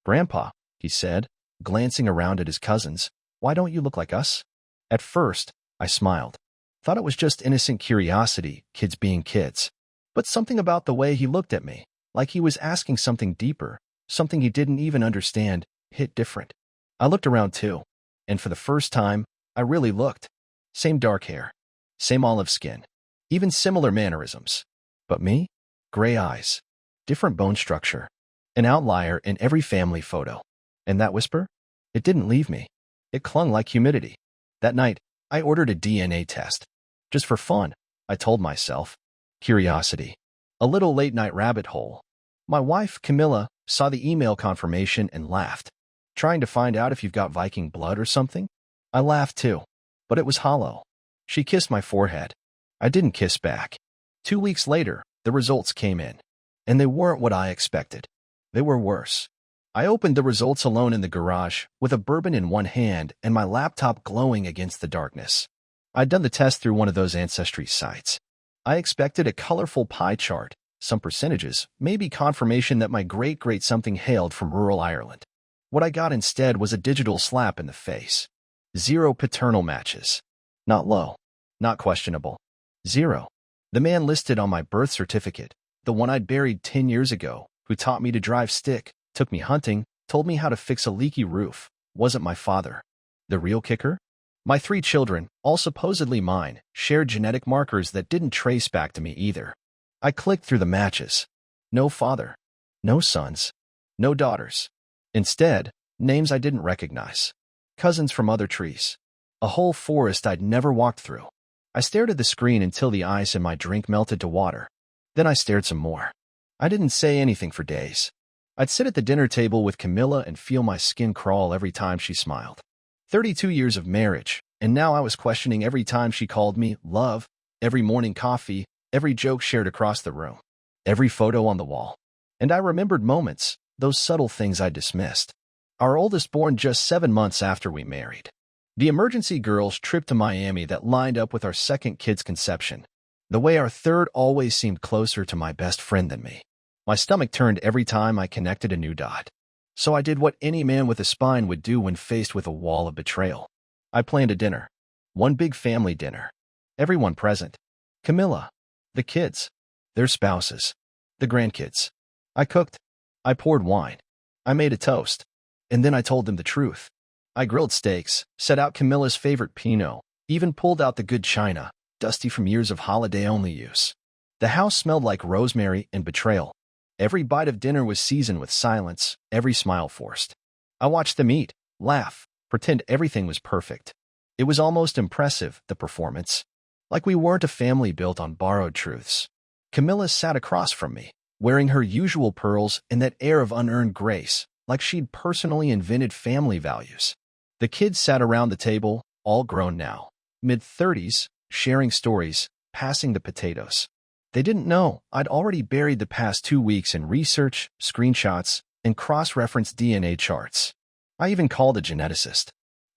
"Grandpa," he said, glancing around at his cousins, "why don't you look like us?" At first, I smiled. Thought it was just innocent curiosity, kids being kids. But something about the way he looked at me, like he was asking something deeper, something he didn't even understand, hit different. I looked around too, and for the first time, I really looked. Same dark hair, same olive skin, even similar mannerisms. But me? Gray eyes, different bone structure, an outlier in every family photo. And that whisper? It didn't leave me. It clung like humidity. That night, I ordered a DNA test. Just for fun, I told myself. Curiosity. A little late-night rabbit hole. My wife, Camilla, saw the email confirmation and laughed. Trying to find out if you've got Viking blood or something? I laughed too, but it was hollow. She kissed my forehead. I didn't kiss back. 2 weeks later, the results came in, and they weren't what I expected. They were worse. I opened the results alone in the garage, with a bourbon in one hand and my laptop glowing against the darkness. I'd done the test through one of those ancestry sites. I expected a colorful pie chart, some percentages, maybe confirmation that my great-great something hailed from rural Ireland. What I got instead was a digital slap in the face. 0 paternal matches. Not low. Not questionable. 0. The man listed on my birth certificate, the one I'd buried 10 years ago, who taught me to drive stick, took me hunting, told me how to fix a leaky roof, wasn't my father. The real kicker? My 3 children, all supposedly mine, shared genetic markers that didn't trace back to me either. I clicked through the matches. No father. No sons. No daughters. Instead, names I didn't recognize. Cousins from other trees. A whole forest I'd never walked through. I stared at the screen until the ice in my drink melted to water. Then I stared some more. I didn't say anything for days. I'd sit at the dinner table with Camilla and feel my skin crawl every time she smiled. 32 years of marriage, and now I was questioning every time she called me love, every morning coffee, every joke shared across the room, every photo on the wall. And I remembered moments, those subtle things I dismissed. Our oldest born just 7 months after we married. The emergency girls' trip to Miami that lined up with our second kid's conception. The way our third always seemed closer to my best friend than me. My stomach turned every time I connected a new dot. So I did what any man with a spine would do when faced with a wall of betrayal. I planned a dinner. One big family dinner. Everyone present. Camilla. The kids. Their spouses. The grandkids. I cooked. I poured wine. I made a toast. And then I told them the truth. I grilled steaks, set out Camilla's favorite Pinot, even pulled out the good china, dusty from years of holiday-only use. The house smelled like rosemary and betrayal. Every bite of dinner was seasoned with silence, every smile forced. I watched them eat, laugh, pretend everything was perfect. It was almost impressive, the performance. Like we weren't a family built on borrowed truths. Camilla sat across from me, wearing her usual pearls and that air of unearned grace, like she'd personally invented family values. The kids sat around the table, all grown now, mid-30s, sharing stories, passing the potatoes. They didn't know I'd already buried the past 2 weeks in research, screenshots, and cross-referenced DNA charts. I even called a geneticist.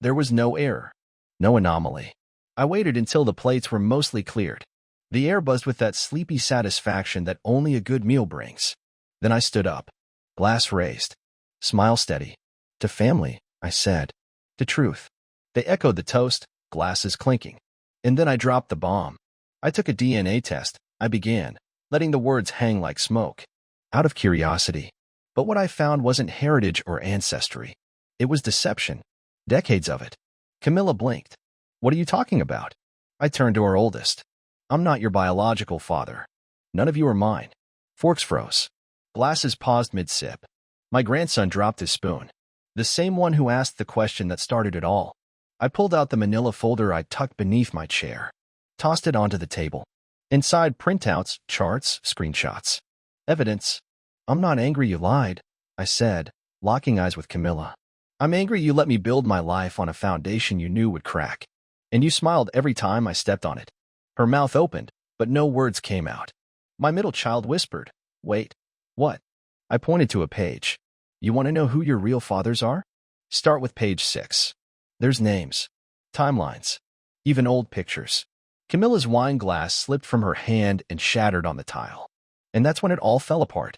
There was no error, no anomaly. I waited until the plates were mostly cleared. The air buzzed with that sleepy satisfaction that only a good meal brings. Then I stood up, glass raised, smile steady. To family, I said. To truth. They echoed the toast, glasses clinking. And then I dropped the bomb. I took a DNA test. I began, letting the words hang like smoke. Out of curiosity. But what I found wasn't heritage or ancestry. It was deception. Decades of it. Camilla blinked. What are you talking about? I turned to our oldest. I'm not your biological father. None of you are mine. Forks froze. Glasses paused mid-sip. My grandson dropped his spoon. The same one who asked the question that started it all. I pulled out the manila folder I'd tucked beneath my chair. Tossed it onto the table. Inside, printouts, charts, screenshots. Evidence. I'm not angry you lied, I said, locking eyes with Camilla. I'm angry you let me build my life on a foundation you knew would crack. And you smiled every time I stepped on it. Her mouth opened, but no words came out. My middle child whispered, Wait. What? I pointed to a page. You want to know who your real fathers are? Start with page 6. There's names. Timelines. Even old pictures. Camilla's wine glass slipped from her hand and shattered on the tile. And that's when it all fell apart.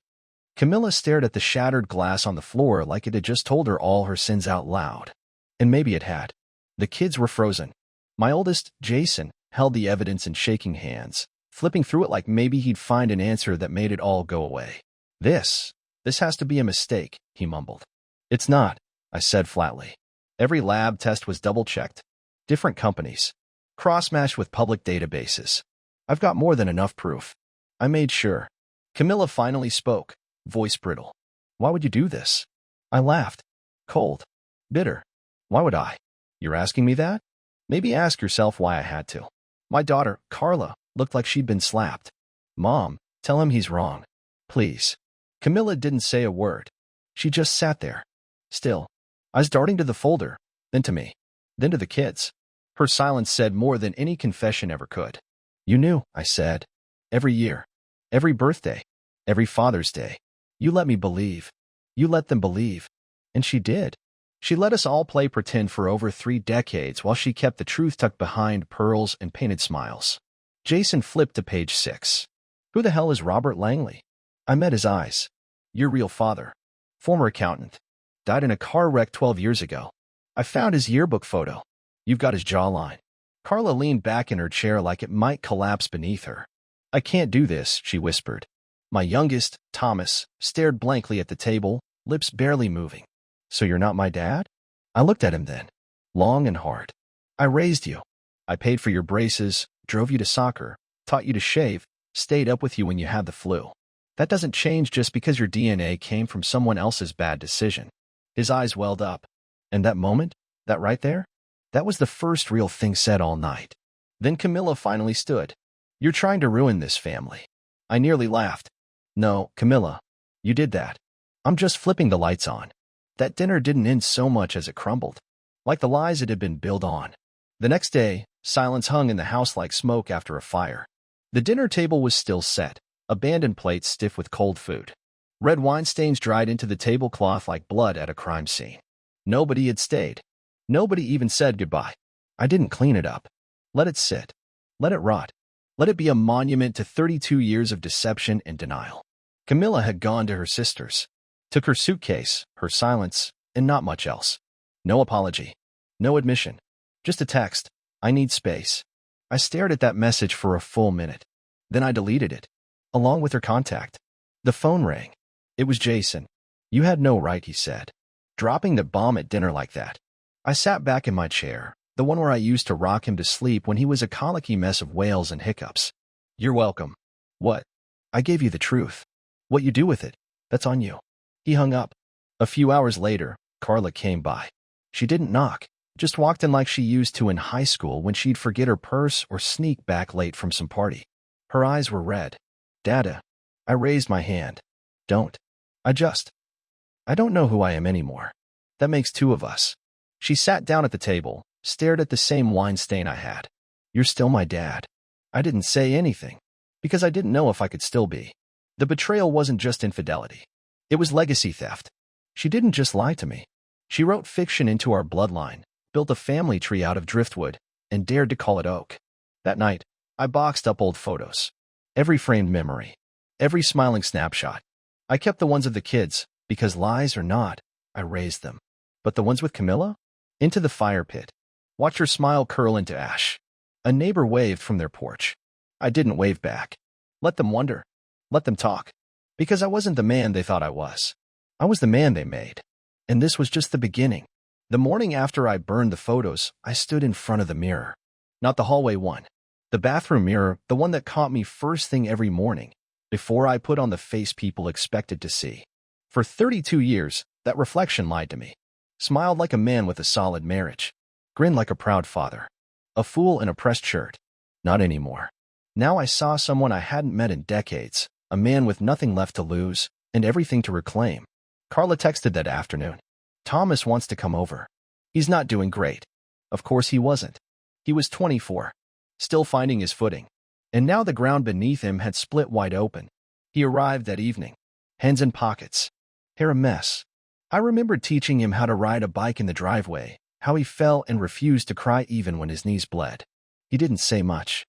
Camilla stared at the shattered glass on the floor like it had just told her all her sins out loud. And maybe it had. The kids were frozen. My oldest, Jason, held the evidence in shaking hands, flipping through it like maybe he'd find an answer that made it all go away. This has to be a mistake, he mumbled. It's not, I said flatly. Every lab test was double-checked. Different companies. Cross-matched with public databases. I've got more than enough proof. I made sure. Camilla finally spoke, voice brittle. Why would you do this? I laughed. Cold. Bitter. Why would I? You're asking me that? Maybe ask yourself why I had to. My daughter, Carla, looked like she'd been slapped. Mom, tell him he's wrong. Please. Camilla didn't say a word. She just sat there. Still. I was darting to the folder, then to me, then to the kids. Her silence said more than any confession ever could. You knew, I said. Every year. Every birthday. Every Father's Day. You let me believe. You let them believe. And she did. She let us all play pretend for over 3 decades while she kept the truth tucked behind pearls and painted smiles. Jason flipped to page 6. Who the hell is Robert Langley? I met his eyes. Your real father. Former accountant. Died in a car wreck 12 years ago. I found his yearbook photo. You've got his jawline. Carla leaned back in her chair like it might collapse beneath her. I can't do this, she whispered. My youngest, Thomas, stared blankly at the table, lips barely moving. So you're not my dad? I looked at him then. Long and hard. I raised you. I paid for your braces, drove you to soccer, taught you to shave, stayed up with you when you had the flu. That doesn't change just because your DNA came from someone else's bad decision. His eyes welled up. And that moment, that right there, that was the first real thing said all night. Then Camilla finally stood. You're trying to ruin this family. I nearly laughed. No, Camilla, you did that. I'm just flipping the lights on. That dinner didn't end so much as it crumbled, like the lies it had been built on. The next day, silence hung in the house like smoke after a fire. The dinner table was still set, abandoned plates stiff with cold food. Red wine stains dried into the tablecloth like blood at a crime scene. Nobody had stayed. Nobody even said goodbye. I didn't clean it up. Let it sit. Let it rot. Let it be a monument to 32 years of deception and denial. Camilla had gone to her sister's. Took her suitcase, her silence, and not much else. No apology. No admission. Just a text. I need space. I stared at that message for a full minute. Then I deleted it, along with her contact. The phone rang. It was Jason. You had no right, he said. Dropping the bomb at dinner like that. I sat back in my chair, the one where I used to rock him to sleep when he was a colicky mess of wails and hiccups. You're welcome. What? I gave you the truth. What you do with it, that's on you. He hung up. A few hours later, Carla came by. She didn't knock, just walked in like she used to in high school when she'd forget her purse or sneak back late from some party. Her eyes were red. Dada. I raised my hand. Don't. I don't know who I am anymore. That makes 2 of us. She sat down at the table, stared at the same wine stain I had. You're still my dad. I didn't say anything, because I didn't know if I could still be. The betrayal wasn't just infidelity. It was legacy theft. She didn't just lie to me. She wrote fiction into our bloodline, built a family tree out of driftwood, and dared to call it oak. That night, I boxed up old photos. Every framed memory. Every smiling snapshot. I kept the ones of the kids, because lies or not, I raised them. But the ones with Camilla? Into the fire pit. Watch her smile curl into ash. A neighbor waved from their porch. I didn't wave back. Let them wonder. Let them talk. Because I wasn't the man they thought I was. I was the man they made. And this was just the beginning. The morning after I burned the photos, I stood in front of the mirror. Not the hallway one. The bathroom mirror, the one that caught me first thing every morning, before I put on the face people expected to see. For 32 years, that reflection lied to me. Smiled like a man with a solid marriage. Grinned like a proud father. A fool in a pressed shirt. Not anymore. Now I saw someone I hadn't met in decades. A man with nothing left to lose and everything to reclaim. Carla texted that afternoon. Thomas wants to come over. He's not doing great. Of course he wasn't. He was 24, still finding his footing. And now the ground beneath him had split wide open. He arrived that evening. Hands in pockets. Hair a mess. I remembered teaching him how to ride a bike in the driveway, how he fell and refused to cry even when his knees bled. He didn't say much.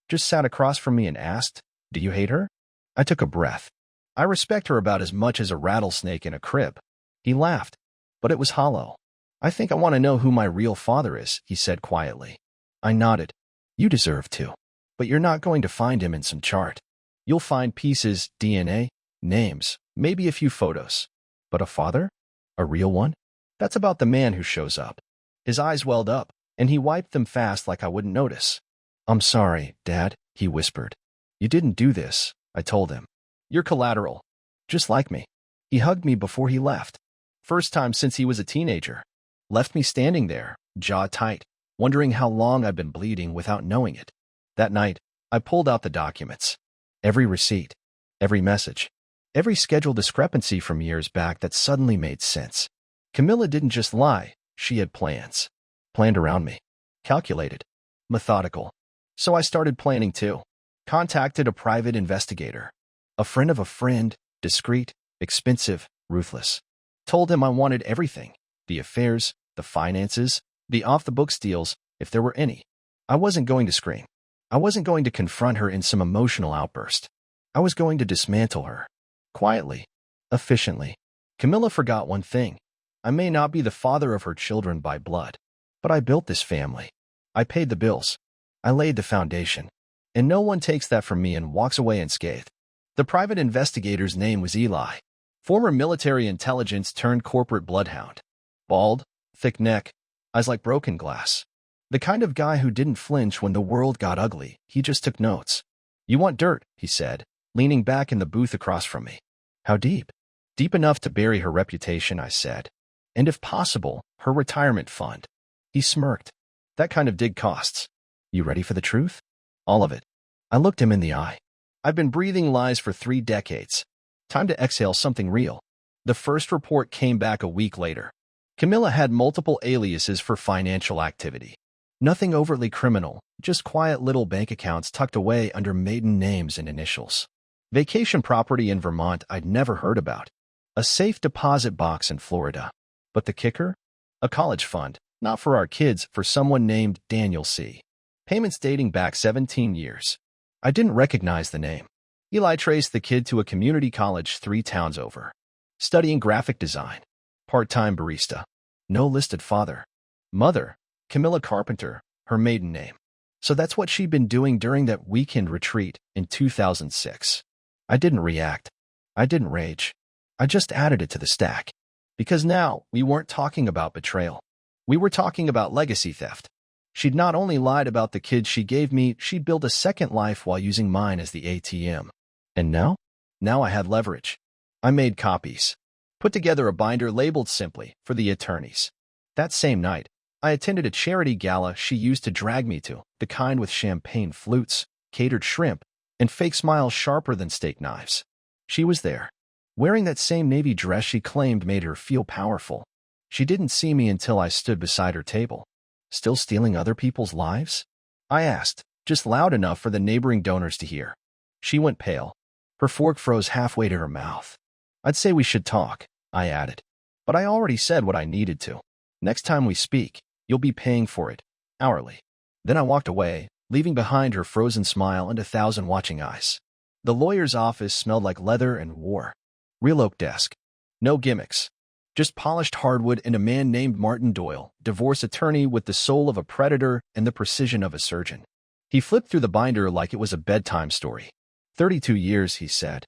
Just sat across from me and asked, "Do you hate her?" I took a breath. I respect her about as much as a rattlesnake in a crib. He laughed, but it was hollow. I think I want to know who my real father is, he said quietly. I nodded. You deserve to. But you're not going to find him in some chart. You'll find pieces, DNA, names, maybe a few photos. But a father? A real one? That's about the man who shows up. His eyes welled up, and he wiped them fast like I wouldn't notice. I'm sorry, Dad, he whispered. You didn't do this, I told him. You're collateral. Just like me. He hugged me before he left. First time since he was a teenager. Left me standing there, jaw tight, wondering how long I'd been bleeding without knowing it. That night, I pulled out the documents. Every receipt, every message, every schedule discrepancy from years back that suddenly made sense. Camilla didn't just lie, she had plans. Planned around me. Calculated. Methodical. So I started planning too. Contacted a private investigator. A friend of a friend, discreet, expensive, ruthless. Told him I wanted everything. The affairs, the finances, the off-the-books deals, if there were any. I wasn't going to scream. I wasn't going to confront her in some emotional outburst. I was going to dismantle her. Quietly. Efficiently. Camilla forgot one thing. I may not be the father of her children by blood, but I built this family. I paid the bills. I laid the foundation. And no one takes that from me and walks away unscathed. The private investigator's name was Eli. Former military intelligence turned corporate bloodhound. Bald, thick neck, eyes like broken glass. The kind of guy who didn't flinch when the world got ugly. He just took notes. You want dirt, he said, leaning back in the booth across from me. How deep? Deep enough to bury her reputation, I said. And if possible, her retirement fund. He smirked. That kind of dig costs. You ready for the truth? All of it. I looked him in the eye. I've been breathing lies for 3 decades. Time to exhale something real. The first report came back a week later. Camilla had multiple aliases for financial activity. Nothing overtly criminal, just quiet little bank accounts tucked away under maiden names and initials. Vacation property in Vermont I'd never heard about. A safe deposit box in Florida. But the kicker? A college fund, not for our kids, for someone named Daniel C. Payments dating back 17 years. I didn't recognize the name. Eli traced the kid to a community college 3 towns over. Studying graphic design. Part-time barista. No listed father. Mother, Camilla Carpenter, her maiden name. So that's what she'd been doing during that weekend retreat in 2006. I didn't react. I didn't rage. I just added it to the stack. Because now, we weren't talking about betrayal. We were talking about legacy theft. She'd not only lied about the kids she gave me, she'd built a second life while using mine as the ATM. And now? Now I had leverage. I made copies. Put together a binder labeled simply, for the attorneys. That same night, I attended a charity gala she used to drag me to, the kind with champagne flutes, catered shrimp, and fake smiles sharper than steak knives. She was there, wearing that same navy dress she claimed made her feel powerful. She didn't see me until I stood beside her table. Still stealing other people's lives? I asked, just loud enough for the neighboring donors to hear. She went pale. Her fork froze halfway to her mouth. I'd say we should talk, I added. But I already said what I needed to. Next time we speak, you'll be paying for it, hourly. Then I walked away, leaving behind her frozen smile and 1,000 watching eyes. The lawyer's office smelled like leather and war. Real oak desk. No gimmicks. Just polished hardwood and a man named Martin Doyle, divorce attorney with the soul of a predator and the precision of a surgeon. He flipped through the binder like it was a bedtime story. 32 years, he said.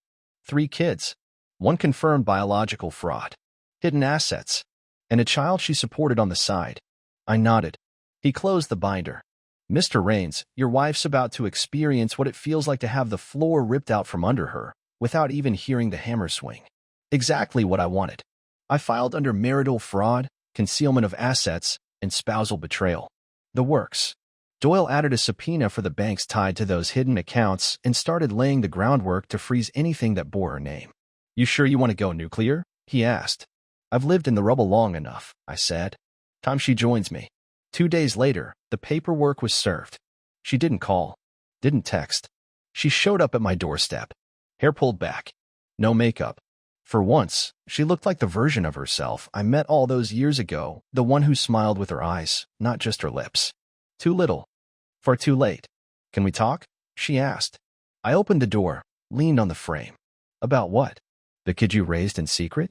3 kids. 1 confirmed biological fraud. Hidden assets. And a child she supported on the side. I nodded. He closed the binder. Mr. Rains, your wife's about to experience what it feels like to have the floor ripped out from under her, without even hearing the hammer swing. Exactly what I wanted. I filed under marital fraud, concealment of assets, and spousal betrayal. The works. Doyle added a subpoena for the banks tied to those hidden accounts and started laying the groundwork to freeze anything that bore her name. You sure you want to go nuclear? He asked. I've lived in the rubble long enough, I said. Time she joins me. 2 days later, the paperwork was served. She didn't call, didn't text. She showed up at my doorstep. Hair pulled back. No makeup. For once, she looked like the version of herself I met all those years ago, the one who smiled with her eyes, not just her lips. Too little. Far too late. Can we talk? She asked. I opened the door, leaned on the frame. About what? The kid you raised in secret?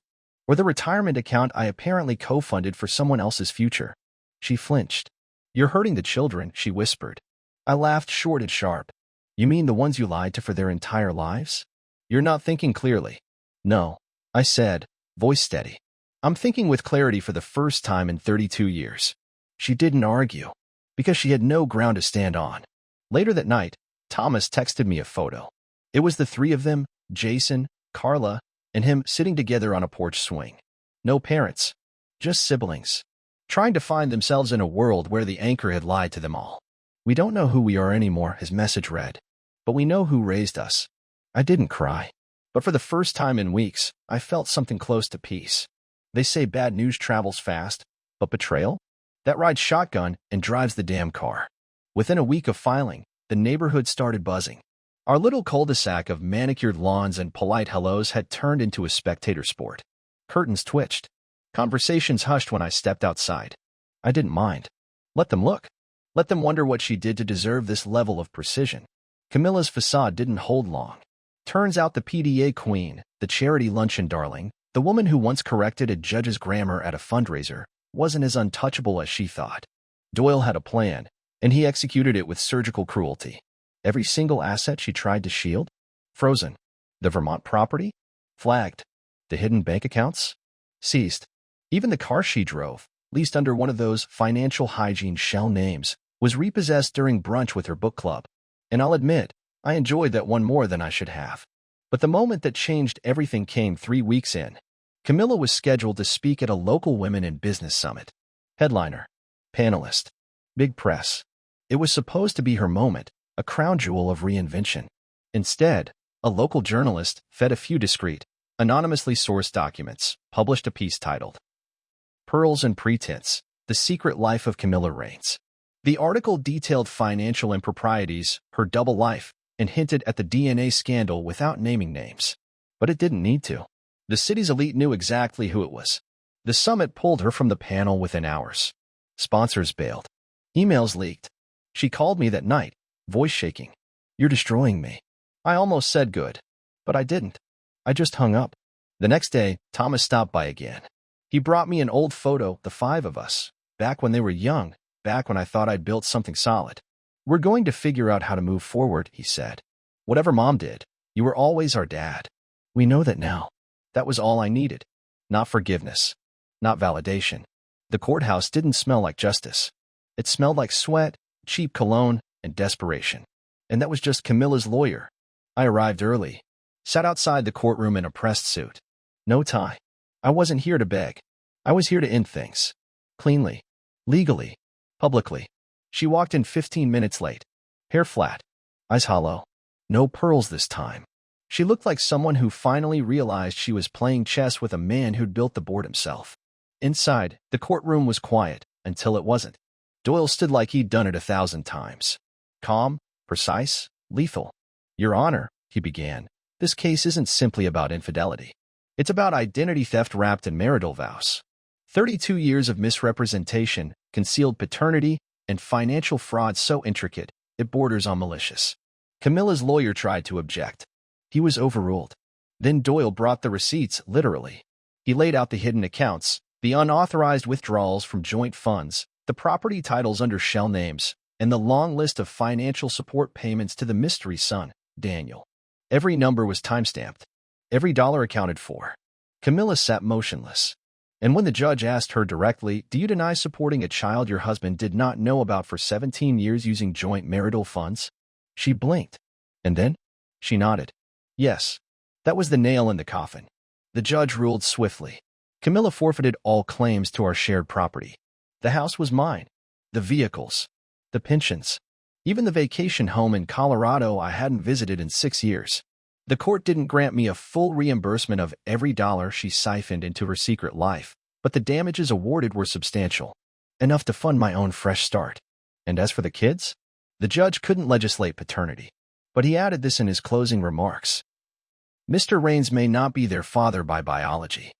Or the retirement account I apparently co-funded for someone else's future? She flinched. You're hurting the children, she whispered. I laughed short and sharp. You mean the ones you lied to for their entire lives? You're not thinking clearly. No, I said, voice steady. I'm thinking with clarity for the first time in 32 years. She didn't argue, because she had no ground to stand on. Later that night, Thomas texted me a photo. It was the three of them, Jason, Carla, and him sitting together on a porch swing. No parents, just siblings, trying to find themselves in a world where the anchor had lied to them all. We don't know who we are anymore, his message read, but we know who raised us. I didn't cry, but for the first time in weeks, I felt something close to peace. They say bad news travels fast, but betrayal? That rides shotgun and drives the damn car. Within a week of filing, the neighborhood started buzzing. Our little cul-de-sac of manicured lawns and polite hellos had turned into a spectator sport. Curtains twitched. Conversations hushed when I stepped outside. I didn't mind. Let them look. Let them wonder what she did to deserve this level of precision. Camilla's facade didn't hold long. Turns out the PDA queen, the charity luncheon darling, the woman who once corrected a judge's grammar at a fundraiser, wasn't as untouchable as she thought. Doyle had a plan, and he executed it with surgical cruelty. Every single asset she tried to shield? Frozen. The Vermont property? Flagged. The hidden bank accounts? Seized. Even the car she drove, leased under one of those financial hygiene shell names, was repossessed during brunch with her book club. And I'll admit, I enjoyed that one more than I should have. But the moment that changed everything came 3 weeks in. Camilla was scheduled to speak at a local women in business summit. Headliner. Panelist. Big press. It was supposed to be her moment, a crown jewel of reinvention. Instead, a local journalist fed a few discreet, anonymously sourced documents, published a piece titled Pearls and Pretense, The Secret Life of Camilla Raines. The article detailed financial improprieties, her double life, and hinted at the DNA scandal without naming names. But it didn't need to. The city's elite knew exactly who it was. The summit pulled her from the panel within hours. Sponsors bailed. Emails leaked. She called me that night, voice shaking. You're destroying me. I almost said good, but I didn't. I just hung up. The next day, Thomas stopped by again. He brought me an old photo, the 5 of us, back when they were young, back when I thought I'd built something solid. We're going to figure out how to move forward, he said. Whatever Mom did, you were always our dad. We know that now. That was all I needed. Not forgiveness. Not validation. The courthouse didn't smell like justice. It smelled like sweat, cheap cologne, and desperation. And that was just Camilla's lawyer. I arrived early, sat outside the courtroom in a pressed suit. No tie. I wasn't here to beg. I was here to end things. Cleanly. Legally. Publicly. She walked in 15 minutes late. Hair flat. Eyes hollow. No pearls this time. She looked like someone who finally realized she was playing chess with a man who'd built the board himself. Inside, the courtroom was quiet, until it wasn't. Doyle stood like he'd done it 1,000 times. Calm, precise, lethal. Your Honor, he began, this case isn't simply about infidelity. It's about identity theft wrapped in marital vows. 32 years of misrepresentation, concealed paternity, and financial fraud so intricate, it borders on malicious. Camilla's lawyer tried to object. He was overruled. Then Doyle brought the receipts, literally. He laid out the hidden accounts, the unauthorized withdrawals from joint funds, the property titles under shell names, and the long list of financial support payments to the mystery son, Daniel. Every number was timestamped. Every dollar accounted for. Camilla sat motionless. And when the judge asked her directly, do you deny supporting a child your husband did not know about for 17 years using joint marital funds? She blinked. And then? She nodded. Yes. That was the nail in the coffin. The judge ruled swiftly. Camilla forfeited all claims to our shared property. The house was mine. The vehicles. The pensions. Even the vacation home in Colorado I hadn't visited in 6 years. The court didn't grant me a full reimbursement of every dollar she siphoned into her secret life, but the damages awarded were substantial, enough to fund my own fresh start. And as for the kids, the judge couldn't legislate paternity, but he added this in his closing remarks. Mr. Raines may not be their father by biology,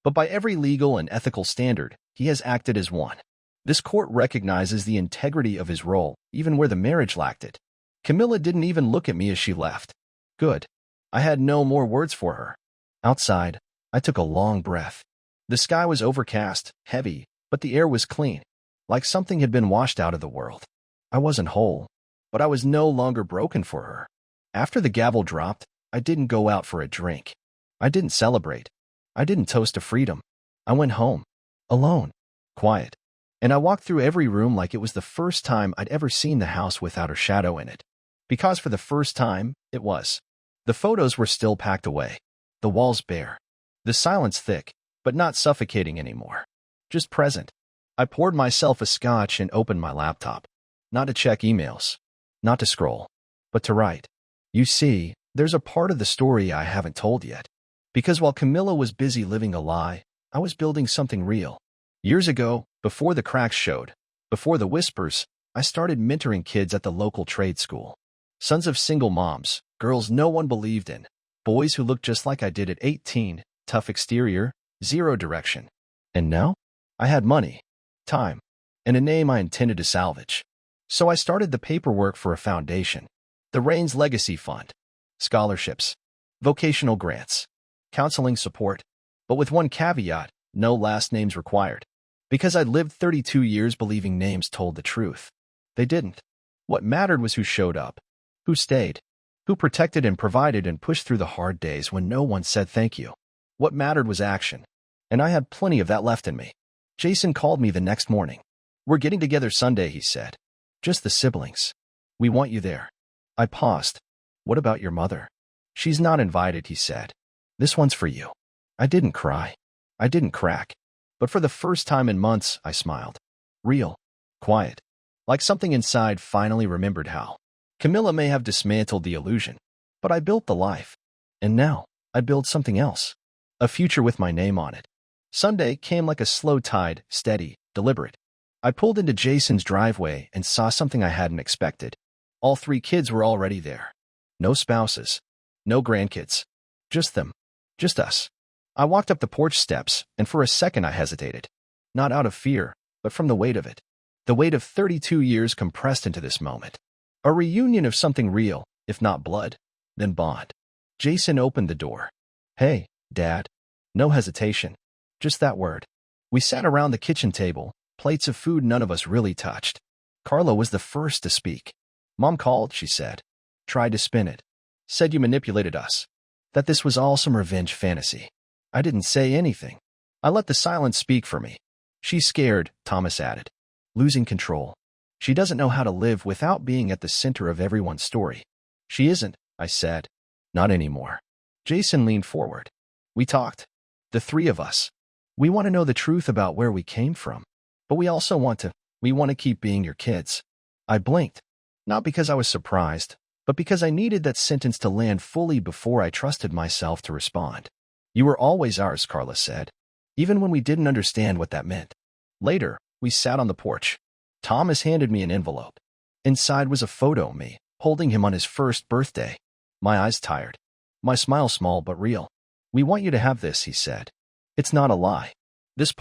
but by every legal and ethical standard, he has acted as one. This court recognizes the integrity of his role, even where the marriage lacked it. Camilla didn't even look at me as she left. Good. I had no more words for her. Outside, I took a long breath. The sky was overcast, heavy, but the air was clean, like something had been washed out of the world. I wasn't whole, but I was no longer broken for her. After the gavel dropped, I didn't go out for a drink. I didn't celebrate. I didn't toast to freedom. I went home, alone, quiet, and I walked through every room like it was the first time I'd ever seen the house without a shadow in it. Because for the first time, it was. The photos were still packed away, the walls bare, the silence thick, but not suffocating anymore. Just present. I poured myself a scotch and opened my laptop. Not to check emails, not to scroll, but to write. You see, there's a part of the story I haven't told yet. Because while Camilla was busy living a lie, I was building something real. Years ago, before the cracks showed, before the whispers, I started mentoring kids at the local trade school. Sons of single moms, girls no one believed in, boys who looked just like I did at 18, tough exterior, zero direction. And now, I had money, time, and a name I intended to salvage. So I started the paperwork for a foundation, the Rains Legacy Fund, scholarships, vocational grants, counseling support, but with one caveat: no last names required. Because I'd lived 32 years believing names told the truth. They didn't. What mattered was who showed up, who stayed, who protected and provided and pushed through the hard days when no one said thank you. What mattered was action, and I had plenty of that left in me. Jason called me the next morning. "We're getting together Sunday," he said. "Just the siblings. We want you there." I paused. "What about your mother?" "She's not invited," he said. "This one's for you." I didn't cry. I didn't crack. But for the first time in months, I smiled. Real. Quiet. Like something inside finally remembered how. Camilla may have dismantled the illusion, but I built the life. And now, I build something else. A future with my name on it. Sunday came like a slow tide, steady, deliberate. I pulled into Jason's driveway and saw something I hadn't expected. All 3 kids were already there. No spouses. No grandkids. Just them. Just us. I walked up the porch steps, and for a second I hesitated. Not out of fear, but from the weight of it. The weight of 32 years compressed into this moment. A reunion of something real, if not blood, then bond. Jason opened the door. "Hey, Dad." No hesitation. Just that word. We sat around the kitchen table, plates of food none of us really touched. Carla was the first to speak. "Mom called," she said. "Tried to spin it. Said you manipulated us. That this was all some revenge fantasy." I didn't say anything. I let the silence speak for me. "She's scared," Thomas added. "Losing control. She doesn't know how to live without being at the center of everyone's story." "She isn't," I said. "Not anymore." Jason leaned forward. We talked. The 3 of us. We want to know the truth about where we came from. But we also want to keep being your kids. I blinked. Not because I was surprised, but because I needed that sentence to land fully before I trusted myself to respond. "You were always ours," Carla said, even when we didn't understand what that meant. Later, we sat on the porch. Thomas handed me an envelope. Inside was a photo of me, holding him on his first birthday. My eyes tired. My smile small but real. "We want you to have this," he said. "It's not a lie. This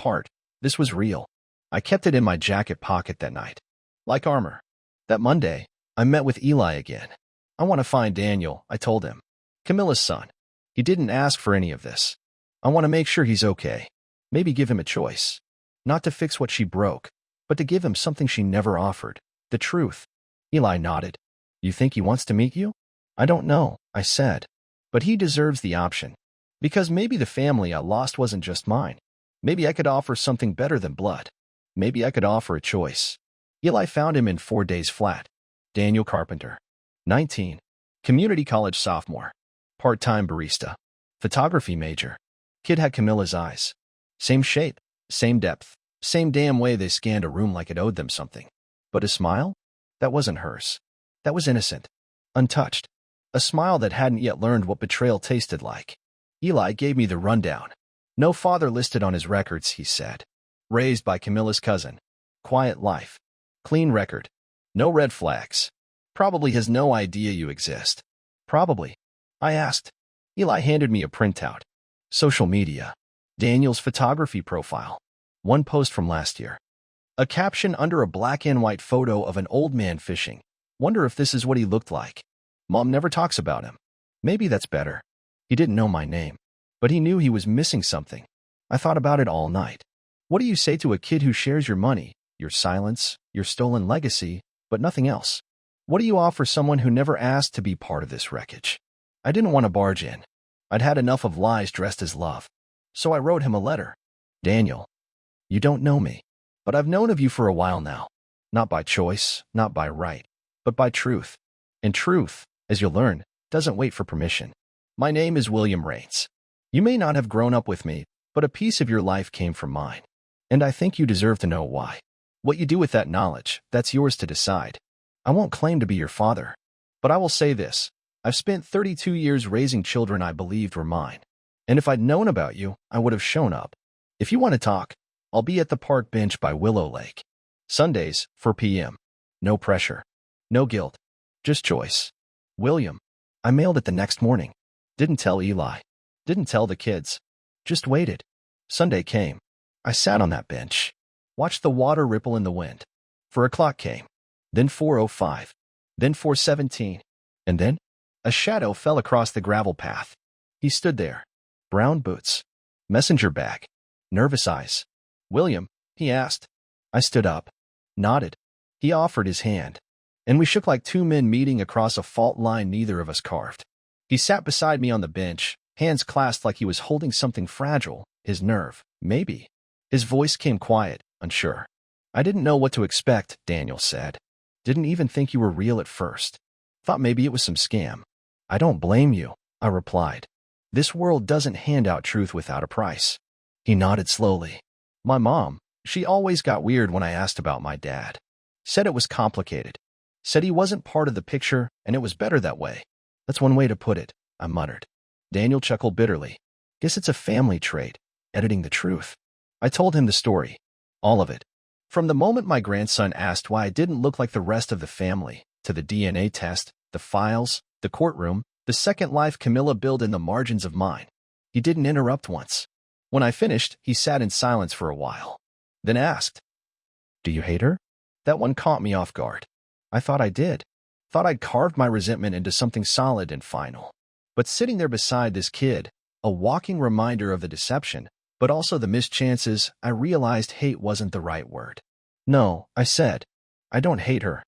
was real." I kept it in my jacket pocket that night. Like armor. That Monday, I met with Eli again. "I want to find Daniel," I told him. "Camilla's son. He didn't ask for any of this. I want to make sure he's okay. Maybe give him a choice. Not to fix what she broke, but to give him something she never offered. The truth." Eli nodded. "You think he wants to meet you?" "I don't know," I said. "But he deserves the option. Because maybe the family I lost wasn't just mine. Maybe I could offer something better than blood. Maybe I could offer a choice." Eli found him in 4 days flat. Daniel Carpenter. 19. Community college sophomore. Part-time barista. Photography major. Kid had Camilla's eyes. Same shape, same depth, same damn way they scanned a room like it owed them something. But a smile? That wasn't hers. That was innocent. Untouched. A smile that hadn't yet learned what betrayal tasted like. Eli gave me the rundown. No father listed on his records, he said. Raised by Camilla's cousin. Quiet life. Clean record. No red flags. Probably has no idea you exist. Probably. I asked. Eli handed me a printout. Social media. Daniel's photography profile. One post from last year. A caption under a black and white photo of an old man fishing. Wonder if this is what he looked like. Mom never talks about him. Maybe that's better. He didn't know my name, but he knew he was missing something. I thought about it all night. What do you say to a kid who shares your money, your silence, your stolen legacy, but nothing else? What do you offer someone who never asked to be part of this wreckage? I didn't want to barge in. I'd had enough of lies dressed as love. So I wrote him a letter. Daniel, you don't know me, but I've known of you for a while now. Not by choice, not by right, but by truth. And truth, as you'll learn, doesn't wait for permission. My name is William Rains. You may not have grown up with me, but a piece of your life came from mine. And I think you deserve to know why. What you do with that knowledge, that's yours to decide. I won't claim to be your father, but I will say this. I've spent 32 years raising children I believed were mine. And if I'd known about you, I would have shown up. If you want to talk, I'll be at the park bench by Willow Lake. Sundays, 4 p.m. No pressure. No guilt. Just choice. William. I mailed it the next morning. Didn't tell Eli. Didn't tell the kids. Just waited. Sunday came. I sat on that bench. Watched the water ripple in the wind. 4 o'clock came. Then 4:05. Then 4:17. And then a shadow fell across the gravel path. He stood there. Brown boots. Messenger bag. Nervous eyes. William, he asked. I stood up. Nodded. He offered his hand. And we shook like two men meeting across a fault line neither of us carved. He sat beside me on the bench, hands clasped like he was holding something fragile, his nerve, maybe. His voice came quiet, unsure. I didn't know what to expect, Daniel said. Didn't even think you were real at first. Thought maybe it was some scam. I don't blame you, I replied. This world doesn't hand out truth without a price. He nodded slowly. My mom, she always got weird when I asked about my dad. Said it was complicated. Said he wasn't part of the picture, and it was better that way. That's one way to put it, I muttered. Daniel chuckled bitterly. Guess it's a family trait, editing the truth. I told him the story. All of it. From the moment my grandson asked why I didn't look like the rest of the family, to the DNA test, the files, the courtroom, the second life Camilla built in the margins of mine. He didn't interrupt once. When I finished, he sat in silence for a while. Then asked, Do you hate her? That one caught me off guard. I thought I did. Thought I'd carved my resentment into something solid and final. But sitting there beside this kid, a walking reminder of the deception, but also the missed chances, I realized hate wasn't the right word. No, I said. I don't hate her.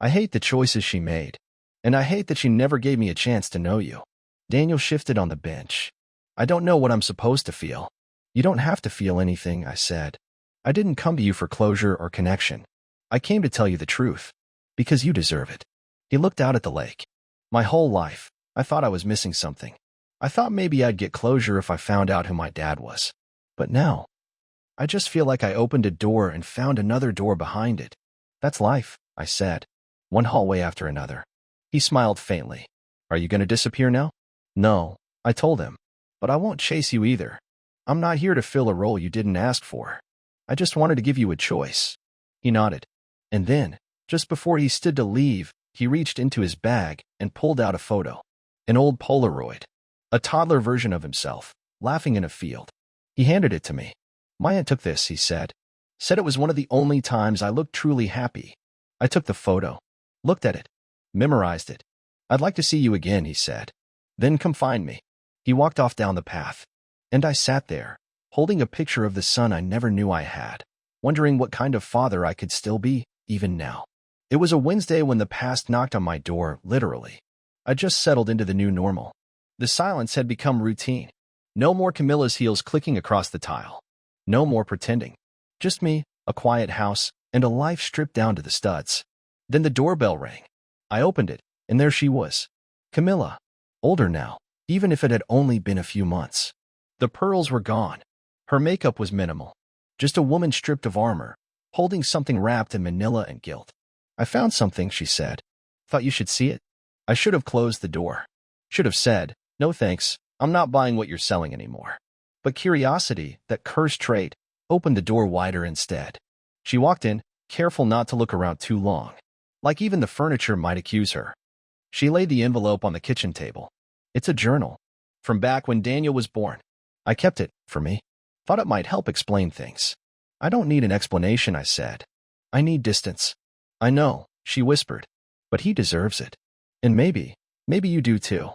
I hate the choices she made. And I hate that she never gave me a chance to know you. Daniel shifted on the bench. I don't know what I'm supposed to feel. You don't have to feel anything, I said. I didn't come to you for closure or connection. I came to tell you the truth. Because you deserve it. He looked out at the lake. My whole life, I thought I was missing something. I thought maybe I'd get closure if I found out who my dad was. But now, I just feel like I opened a door and found another door behind it. That's life, I said. One hallway after another. He smiled faintly. Are you going to disappear now? No, I told him. But I won't chase you either. I'm not here to fill a role you didn't ask for. I just wanted to give you a choice. He nodded. And then, just before he stood to leave, he reached into his bag and pulled out a photo. An old Polaroid. A toddler version of himself, laughing in a field. He handed it to me. My aunt took this, he said. Said it was one of the only times I looked truly happy. I took the photo. Looked at it. Memorized it. I'd like to see you again, he said. Then come find me. He walked off down the path. And I sat there, holding a picture of the son I never knew I had, wondering what kind of father I could still be, even now. It was a Wednesday when the past knocked on my door, literally. I just settled into the new normal. The silence had become routine. No more Camilla's heels clicking across the tile. No more pretending. Just me, a quiet house, and a life stripped down to the studs. Then the doorbell rang. I opened it, and there she was. Camilla. Older now, even if it had only been a few months. The pearls were gone. Her makeup was minimal. Just a woman stripped of armor, holding something wrapped in manila and guilt. I found something, she said. Thought you should see it. I should have closed the door. Should have said, no thanks, I'm not buying what you're selling anymore. But curiosity, that cursed trait, opened the door wider instead. She walked in, careful not to look around too long. Like even the furniture might accuse her. She laid the envelope on the kitchen table. It's a journal. From back when Daniel was born. I kept it, for me. Thought it might help explain things. I don't need an explanation, I said. I need distance. I know, she whispered. But he deserves it. And maybe you do too.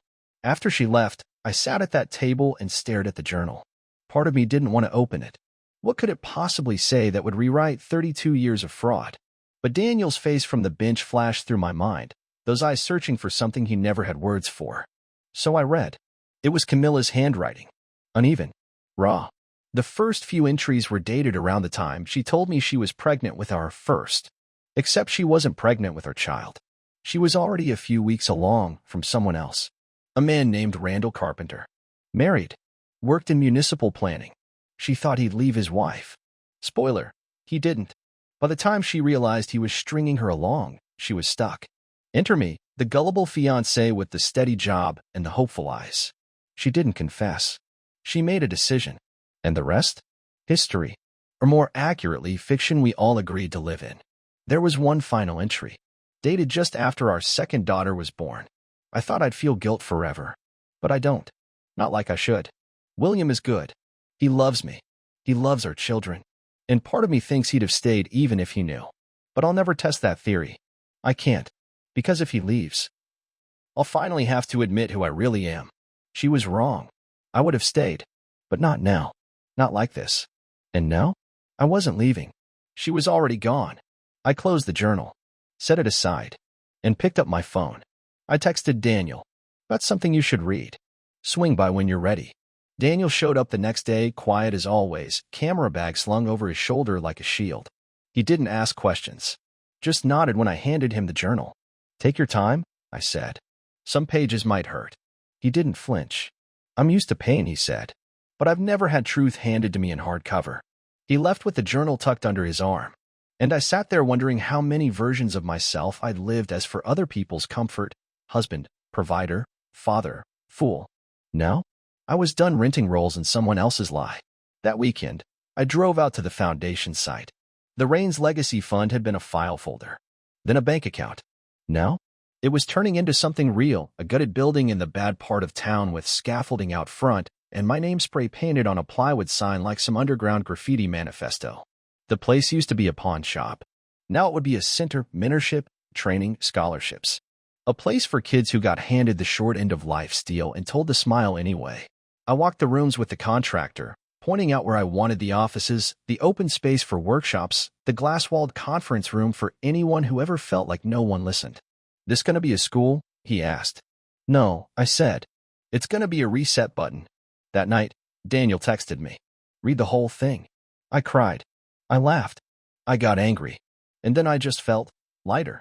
After she left, I sat at that table and stared at the journal. Part of me didn't want to open it. What could it possibly say that would rewrite 32 years of fraud? But Daniel's face from the bench flashed through my mind, those eyes searching for something he never had words for. So I read. It was Camilla's handwriting. Uneven. Raw. The first few entries were dated around the time she told me she was pregnant with our first. Except she wasn't pregnant with our child. She was already a few weeks along from someone else. A man named Randall Carpenter. Married. Worked in municipal planning. She thought he'd leave his wife. Spoiler, he didn't. By the time she realized he was stringing her along, she was stuck. Enter me, the gullible fiancé with the steady job and the hopeful eyes. She didn't confess. She made a decision. And the rest? History. Or more accurately, fiction we all agreed to live in. There was one final entry, dated just after our second daughter was born. I thought I'd feel guilt forever. But I don't. Not like I should. William is good. He loves me. He loves our children. And part of me thinks he'd have stayed even if he knew. But I'll never test that theory. I can't. Because if he leaves, I'll finally have to admit who I really am. She was wrong. I would have stayed. But not now. Not like this. And now? I wasn't leaving. She was already gone. I closed the journal, set it aside, and picked up my phone. I texted Daniel. That's something you should read. Swing by when you're ready. Daniel showed up the next day, quiet as always, camera bag slung over his shoulder like a shield. He didn't ask questions. Just nodded when I handed him the journal. Take your time, I said. Some pages might hurt. He didn't flinch. I'm used to pain, he said. But I've never had truth handed to me in hardcover. He left with the journal tucked under his arm. And I sat there wondering how many versions of myself I'd lived as for other people's comfort, husband, provider, father, fool. Now, I was done renting roles in someone else's lie. That weekend, I drove out to the foundation site. The Rains Legacy Fund had been a file folder, then a bank account. Now, it was turning into something real, a gutted building in the bad part of town with scaffolding out front and my name spray painted on a plywood sign like some underground graffiti manifesto. The place used to be a pawn shop. Now it would be a center, mentorship, training, scholarships. A place for kids who got handed the short end of life's deal and told to smile anyway. I walked the rooms with the contractor, pointing out where I wanted the offices, the open space for workshops, the glass-walled conference room for anyone who ever felt like no one listened. This gonna be a school? He asked. No, I said. It's gonna be a reset button. That night, Daniel texted me. Read the whole thing. I cried. I laughed. I got angry. And then I just felt lighter.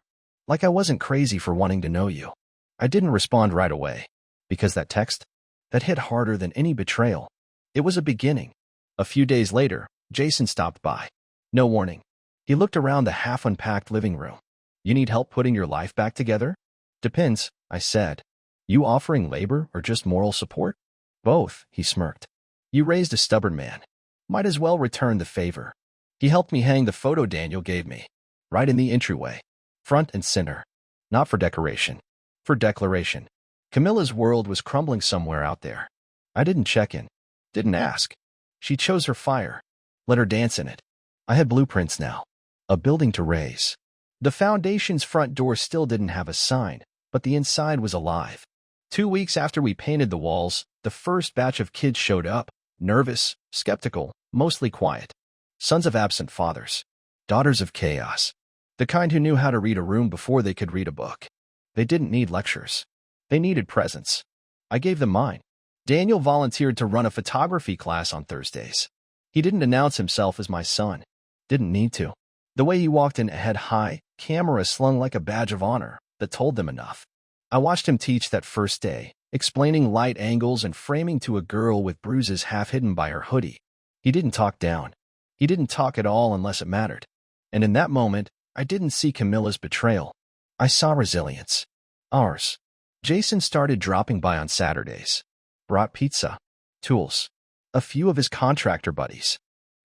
Like I wasn't crazy for wanting to know you. I didn't respond right away. Because that text, that hit harder than any betrayal. It was a beginning. A few days later, Jason stopped by. No warning. He looked around the half-unpacked living room. You need help putting your life back together? Depends, I said. You offering labor or just moral support? Both, he smirked. You raised a stubborn man. Might as well return the favor. He helped me hang the photo Daniel gave me. Right in the entryway. Front and center. Not for decoration. For declaration. Camilla's world was crumbling somewhere out there. I didn't check in. Didn't ask. She chose her fire. Let her dance in it. I had blueprints now. A building to raise. The foundation's front door still didn't have a sign, but the inside was alive. 2 weeks after we painted the walls, the first batch of kids showed up, nervous, skeptical, mostly quiet. Sons of absent fathers. Daughters of chaos. The kind who knew how to read a room before they could read a book. They didn't need lectures. They needed presence. I gave them mine. Daniel volunteered to run a photography class on Thursdays. He didn't announce himself as my son. Didn't need to. The way he walked in head high, camera slung like a badge of honor, that told them enough. I watched him teach that first day, explaining light angles and framing to a girl with bruises half hidden by her hoodie. He didn't talk down. He didn't talk at all unless it mattered. And in that moment, I didn't see Camilla's betrayal. I saw resilience. Ours. Jason started dropping by on Saturdays. Brought pizza. Tools. A few of his contractor buddies.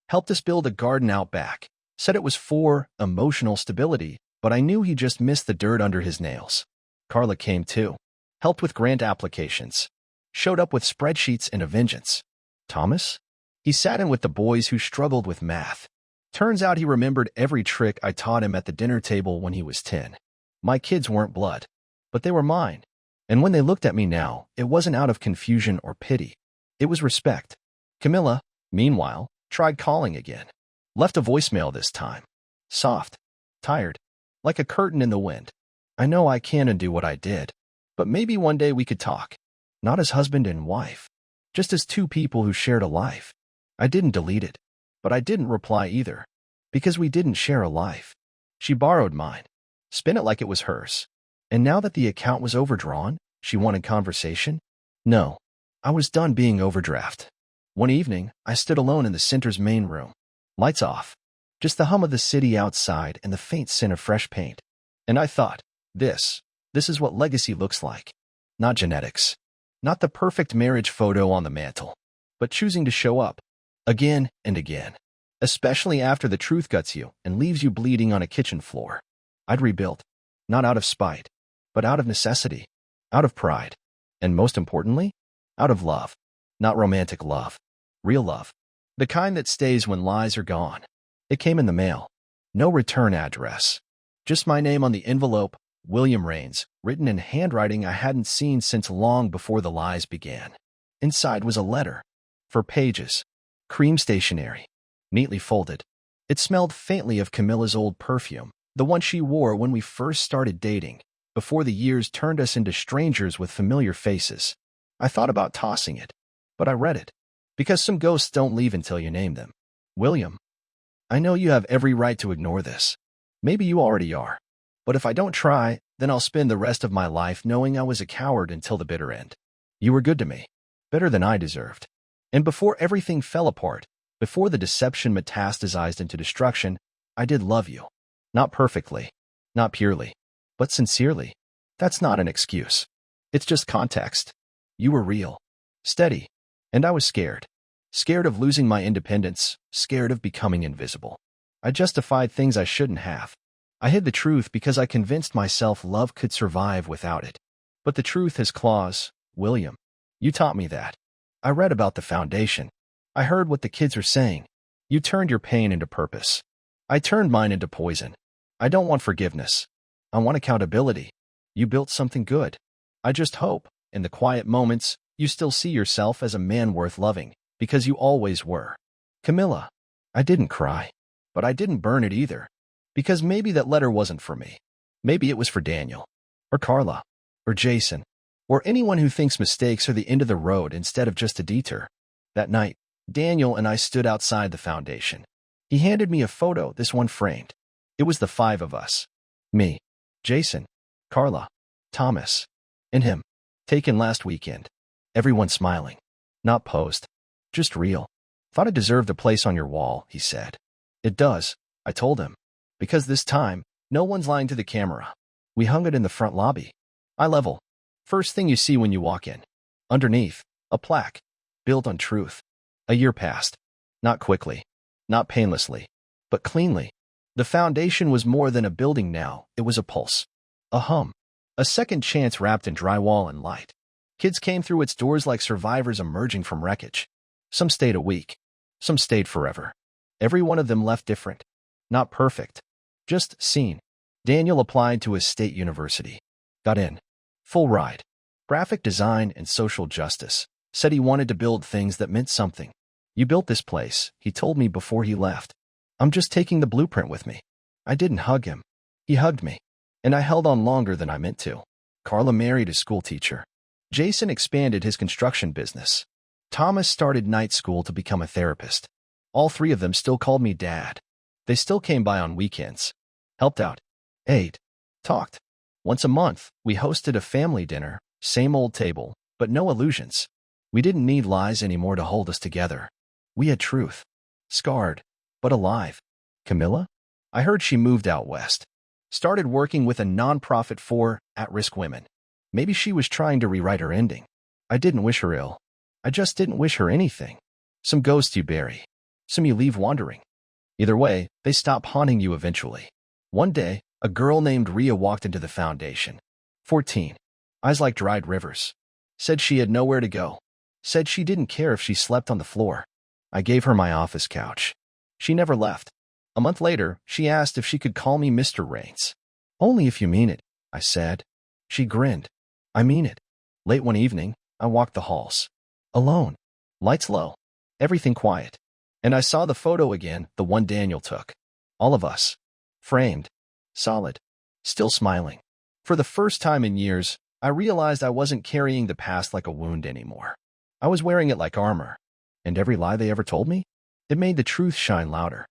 Helped us build a garden out back. Said it was for emotional stability, but I knew he just missed the dirt under his nails. Carla came too. Helped with grant applications. Showed up with spreadsheets and a vengeance. Thomas? He sat in with the boys who struggled with math. Turns out he remembered every trick I taught him at the dinner table when he was 10. My kids weren't blood, but they were mine. And when they looked at me now, it wasn't out of confusion or pity. It was respect. Camilla, meanwhile, tried calling again. Left a voicemail this time. Soft. Tired. Like a curtain in the wind. I know I can't undo what I did. But maybe one day we could talk. Not as husband and wife. Just as two people who shared a life. I didn't delete it. But I didn't reply either. Because we didn't share a life. She borrowed mine. Spin it like it was hers. And now that the account was overdrawn, she wanted conversation? No. I was done being overdraft. One evening, I stood alone in the center's main room. Lights off. Just the hum of the city outside and the faint scent of fresh paint. And I thought, this is what legacy looks like. Not genetics. Not the perfect marriage photo on the mantle. But choosing to show up. Again and again. Especially after the truth guts you and leaves you bleeding on a kitchen floor. I'd rebuilt. Not out of spite. But out of necessity. Out of pride. And most importantly, out of love. Not romantic love. Real love. The kind that stays when lies are gone. It came in the mail. No return address. Just my name on the envelope, William Rains, written in handwriting I hadn't seen since long before the lies began. Inside was a letter. For pages. Cream stationery. Neatly folded. It smelled faintly of Camilla's old perfume, the one she wore when we first started dating, before the years turned us into strangers with familiar faces. I thought about tossing it, but I read it. Because some ghosts don't leave until you name them. William. I know you have every right to ignore this. Maybe you already are. But if I don't try, then I'll spend the rest of my life knowing I was a coward until the bitter end. You were good to me. Better than I deserved. And before everything fell apart, before the deception metastasized into destruction, I did love you. Not perfectly. Not purely. But sincerely. That's not an excuse. It's just context. You were real. Steady. And I was scared. Scared of losing my independence. Scared of becoming invisible. I justified things I shouldn't have. I hid the truth because I convinced myself love could survive without it. But the truth has claws, William. You taught me that. I read about the foundation. I heard what the kids are saying. You turned your pain into purpose. I turned mine into poison. I don't want forgiveness. I want accountability. You built something good. I just hope, in the quiet moments, you still see yourself as a man worth loving, because you always were. Camilla. I didn't cry. But I didn't burn it either. Because maybe that letter wasn't for me. Maybe it was for Daniel. Or Carla. Or Jason. Or anyone who thinks mistakes are the end of the road instead of just a detour. That night, Daniel and I stood outside the foundation. He handed me a photo, this one framed. It was the 5 of us. Me. Jason. Carla. Thomas. And him. Taken last weekend. Everyone smiling. Not posed. Just real. Thought it deserved a place on your wall, he said. It does, I told him. Because this time, no one's lying to the camera. We hung it in the front lobby. Eye level. First thing you see when you walk in. Underneath, a plaque. Built on truth. A year passed. Not quickly. Not painlessly. But cleanly. The foundation was more than a building now. It was a pulse. A hum. A second chance wrapped in drywall and light. Kids came through its doors like survivors emerging from wreckage. Some stayed a week. Some stayed forever. Every one of them left different. Not perfect. Just seen. Daniel applied to a state university. Got in. Full ride. Graphic design and social justice. Said he wanted to build things that meant something. You built this place, he told me before he left. I'm just taking the blueprint with me. I didn't hug him. He hugged me. And I held on longer than I meant to. Carla married a school teacher. Jason expanded his construction business. Thomas started night school to become a therapist. All 3 of them still called me Dad. They still came by on weekends. Helped out. Ate. Talked. Once a month, we hosted a family dinner, same old table, but no illusions. We didn't need lies anymore to hold us together. We had truth. Scarred, but alive. Camilla? I heard she moved out west. Started working with a nonprofit for at-risk women. Maybe she was trying to rewrite her ending. I didn't wish her ill. I just didn't wish her anything. Some ghosts you bury. Some you leave wandering. Either way, they stop haunting you eventually. One day, a girl named Rhea walked into the foundation. 14. Eyes like dried rivers. Said she had nowhere to go. Said she didn't care if she slept on the floor. I gave her my office couch. She never left. A month later, she asked if she could call me Mr. Rains. Only if you mean it, I said. She grinned. I mean it. Late one evening, I walked the halls. Alone. Lights low. Everything quiet. And I saw the photo again, the one Daniel took. All of us. Framed. Solid. Still smiling. For the first time in years, I realized I wasn't carrying the past like a wound anymore. I was wearing it like armor. And every lie they ever told me? It made the truth shine louder.